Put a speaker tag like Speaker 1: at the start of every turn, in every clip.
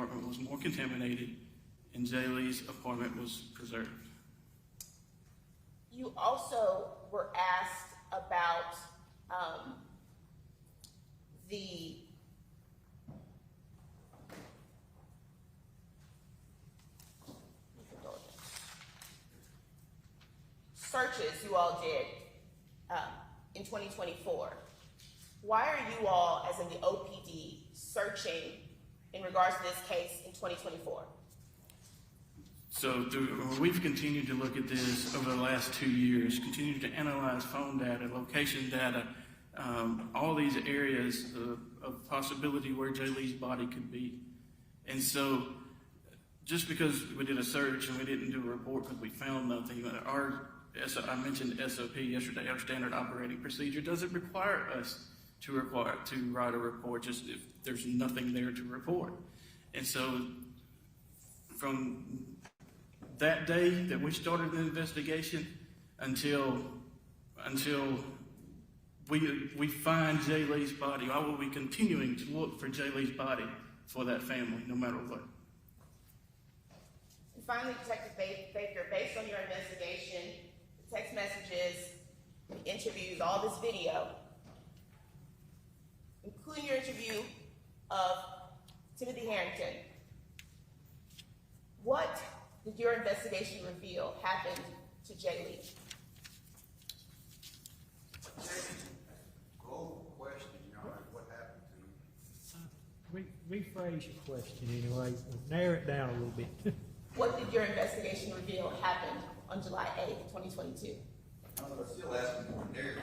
Speaker 1: apartment was more contaminated and Jay Lee's apartment was preserved.
Speaker 2: You also were asked about the searches you all did in 2024. Why are you all, as in the OPD, searching in regards to this case in 2024?
Speaker 1: So we've continued to look at this over the last 2 years, continued to analyze phone data, location data, all these areas of possibility where Jay Lee's body could be. And so just because we did a search and we didn't do a report because we found nothing, I mentioned SOP yesterday, our standard operating procedure doesn't require us to write a report just if there's nothing there to report. And so from that day that we started the investigation until we find Jay Lee's body, I will be continuing to look for Jay Lee's body for that family, no matter what.
Speaker 2: And finally, Detective Baker, based on your investigation, the text messages, the interviews, all this video, including your interview of Timothy Harrington, what did your investigation reveal happened to Jay Lee?
Speaker 3: Global question, Your Honor, what happened to him?
Speaker 4: Rephrase your question anyway, narrow it down a little bit.
Speaker 2: What did your investigation reveal happened on July 8th, 2022?
Speaker 3: I'm still asking for narrative.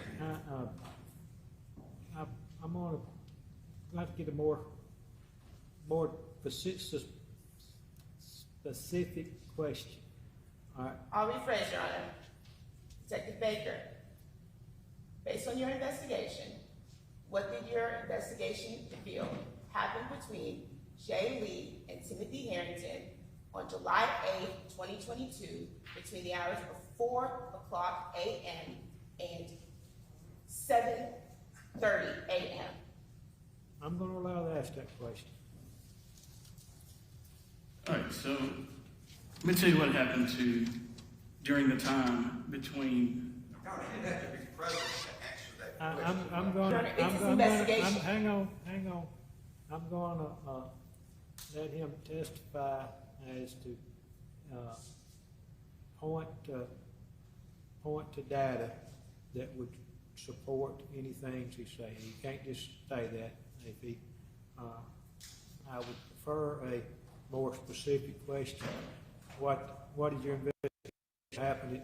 Speaker 4: I'm gonna have to get a more specific question. All right.
Speaker 2: I'll rephrase, Your Honor. Detective Baker, based on your investigation, what did your investigation reveal happened between Jay Lee and Timothy Harrington on July 8th, 2022, between the hours of 4:00 a.m. and 7:30 a.m.?
Speaker 4: I'm going to allow to ask that question.
Speaker 1: All right, so let me tell you what happened during the time between.
Speaker 3: Your Honor, you didn't have to be present to answer that question.
Speaker 4: I'm going hang on. I'm going to let him testify as to point to data that would support anything he say. He can't just say that. If he, I would prefer a more specific question. What did your investigation happen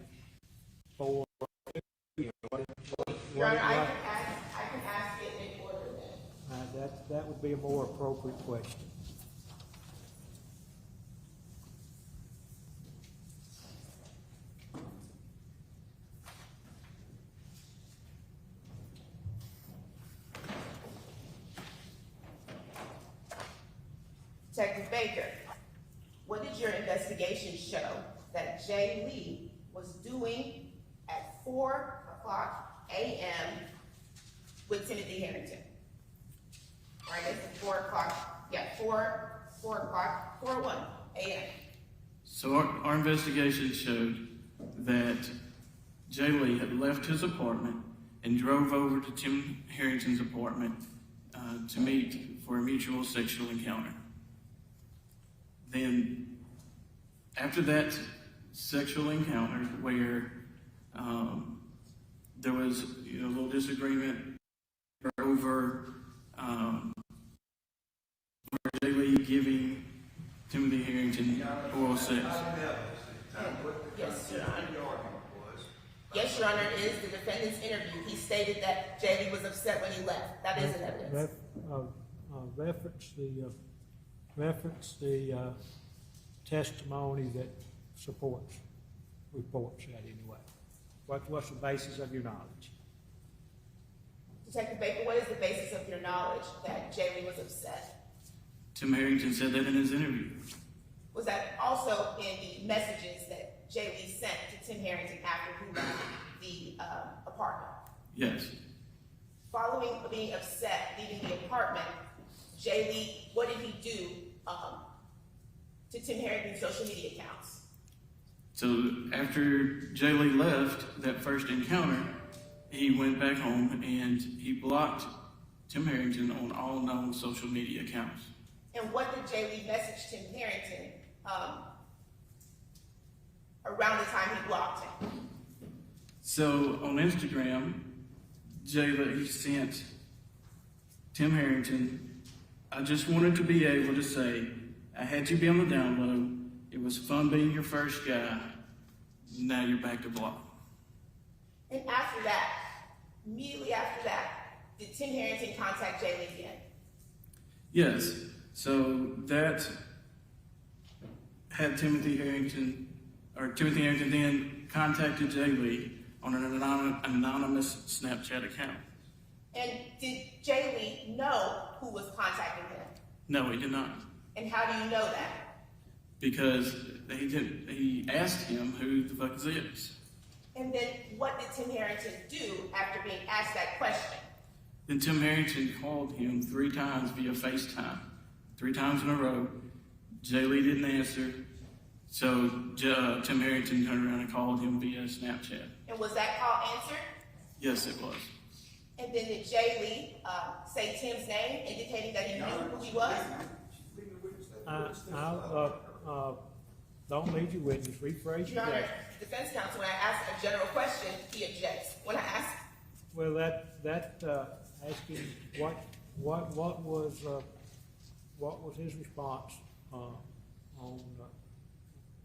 Speaker 4: for?
Speaker 2: Your Honor, I can ask it in order then.
Speaker 4: That would be a more appropriate question.
Speaker 2: Detective Baker, what did your investigation show that Jay Lee was doing at 4:00 a.m. with Timothy Harrington? Right, it's 4:00, yeah, 4:01 a.m.
Speaker 1: So our investigation showed that Jay Lee had left his apartment and drove over to Tim Harrington's apartment to meet for a mutual sexual encounter. Then, after that sexual encounter, where there was a little disagreement over Jay Lee giving Timothy Harrington oral sex.
Speaker 2: Yes, Your Honor. Yes, Your Honor, it is the defendant's interview. He stated that Jay Lee was upset when he left. That is an evidence.
Speaker 4: Reference the testimony that reports that anyway. What's the basis of your knowledge?
Speaker 2: Detective Baker, what is the basis of your knowledge that Jay Lee was upset?
Speaker 1: Tim Harrington said that in his interview.
Speaker 2: Was that also in the messages that Jay Lee sent to Tim Harrington after he left the apartment?
Speaker 1: Yes.
Speaker 2: Following being upset, leaving the apartment, Jay Lee, what did he do to Tim Harrington's social media accounts?
Speaker 1: So after Jay Lee left that first encounter, he went back home and he blocked Tim Harrington on all known social media accounts.
Speaker 2: And what did Jay Lee message Tim Harrington around the time he blocked him?
Speaker 1: So on Instagram, Jay Lee sent Tim Harrington, "I just wanted to be able to say, I had you be on the down low. It was fun being your first guy. Now you're back to block."
Speaker 2: And after that, immediately after that, did Tim Harrington contact Jay Lee again?
Speaker 1: Yes. So that had Timothy Harrington then contacted Jay Lee on an anonymous Snapchat account.
Speaker 2: And did Jay Lee know who was contacting him?
Speaker 1: No, he did not.
Speaker 2: And how do you know that?
Speaker 1: Because he asked him who the fuck is this?
Speaker 2: And then what did Tim Harrington do after being asked that question?
Speaker 1: Then Tim Harrington called him 3 times via FaceTime, 3 times in a row. Jay Lee didn't answer, so Tim Harrington turned around and called him via Snapchat.
Speaker 2: And was that call answered?
Speaker 1: Yes, it was.
Speaker 2: And then did Jay Lee say Tim's name, indicating that he knew who he was?
Speaker 4: Don't lead your witness, rephrase
Speaker 2: Your
Speaker 4: your
Speaker 2: Honor,
Speaker 4: question.
Speaker 2: defense counsel, when I ask a general question, he objects. When I ask,
Speaker 4: Well, asking what was his response, on,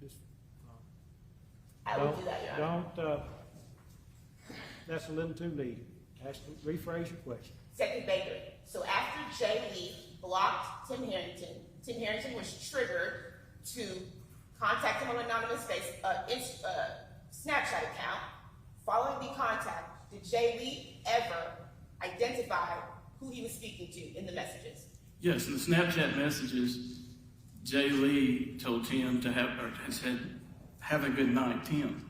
Speaker 4: this,
Speaker 2: I will do that, Your Honor.
Speaker 4: don't, that's a little too leading. Rephrase your question.
Speaker 2: Second Baker, so after Jay Lee blocked Tim Harrington was triggered to contact him on an anonymous Snapchat account. Following the contact, did Jay Lee ever identify who he was speaking to in the messages?
Speaker 1: Yes, in the Snapchat messages, Jay Lee told Tim to have a good night, Tim.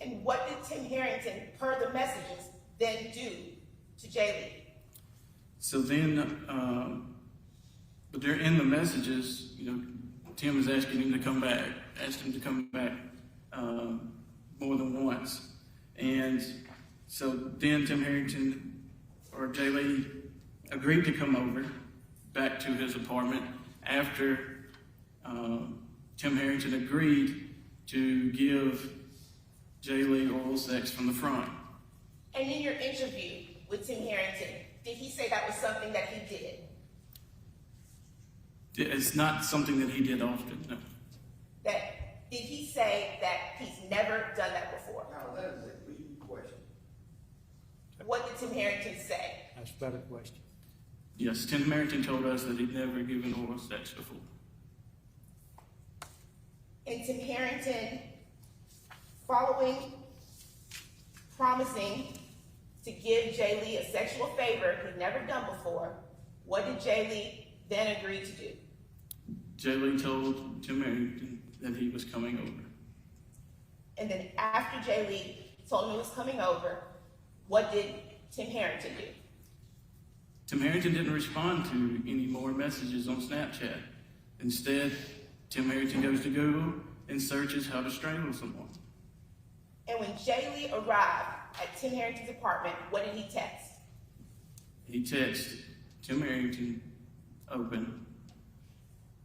Speaker 2: And what did Tim Harrington, per the messages, then do to Jay Lee?
Speaker 1: So then, but they're in the messages, Tim is asking him to come back, asked him to come back more than once. And so then Tim Harrington or Jay Lee agreed to come over back to his apartment after Tim Harrington agreed to give Jay Lee oral sex from the front.
Speaker 2: And in your interview with Tim Harrington, did he say that was something that he did?
Speaker 1: It's not something that he did often, no.
Speaker 2: Did he say that he's never done that before?
Speaker 3: Now, let us lead the question.
Speaker 2: What did Tim Harrington say?
Speaker 4: That's a better question.
Speaker 1: Yes, Tim Harrington told us that he'd never given oral sex before.
Speaker 2: And Tim Harrington, following promising to give Jay Lee a sexual favor he'd never done before, what did Jay Lee then agree to do?
Speaker 1: Jay Lee told Tim Harrington that he was coming over.
Speaker 2: And then after Jay Lee told him he was coming over, what did Tim Harrington do?
Speaker 1: Tim Harrington didn't respond to any more messages on Snapchat. Instead, Tim Harrington goes to Google and searches how to strangle someone.
Speaker 2: And when Jay Lee arrived at Tim Harrington's apartment, what did he text?
Speaker 1: He texted Tim Harrington, open.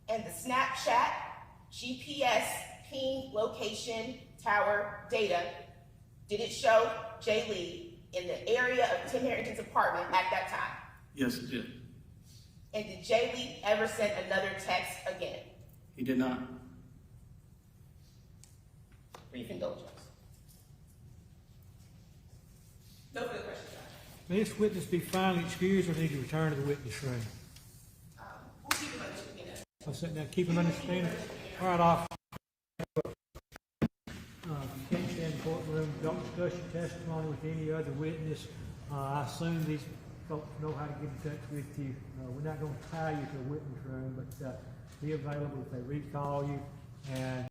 Speaker 2: And the Snapchat, GPS, ping, location, tower, data, did it show Jay Lee in the area of Tim Harrington's apartment at that time?
Speaker 1: Yes, it did.
Speaker 2: And did Jay Lee ever send another text again?
Speaker 1: He did not.
Speaker 2: Brief indulgence. No further questions, Your Honor.
Speaker 4: May this witness be finally excused or need to return to the witness room?
Speaker 2: We'll keep him under subpoena.
Speaker 4: I'll sit down, keep him understanding. All right, officer. You can't stay in the courtroom, don't discuss your testimony with any other witness. I assume these folks know how to get in touch with you. We're not gonna tie you to a witness room, but be available if they recall you. And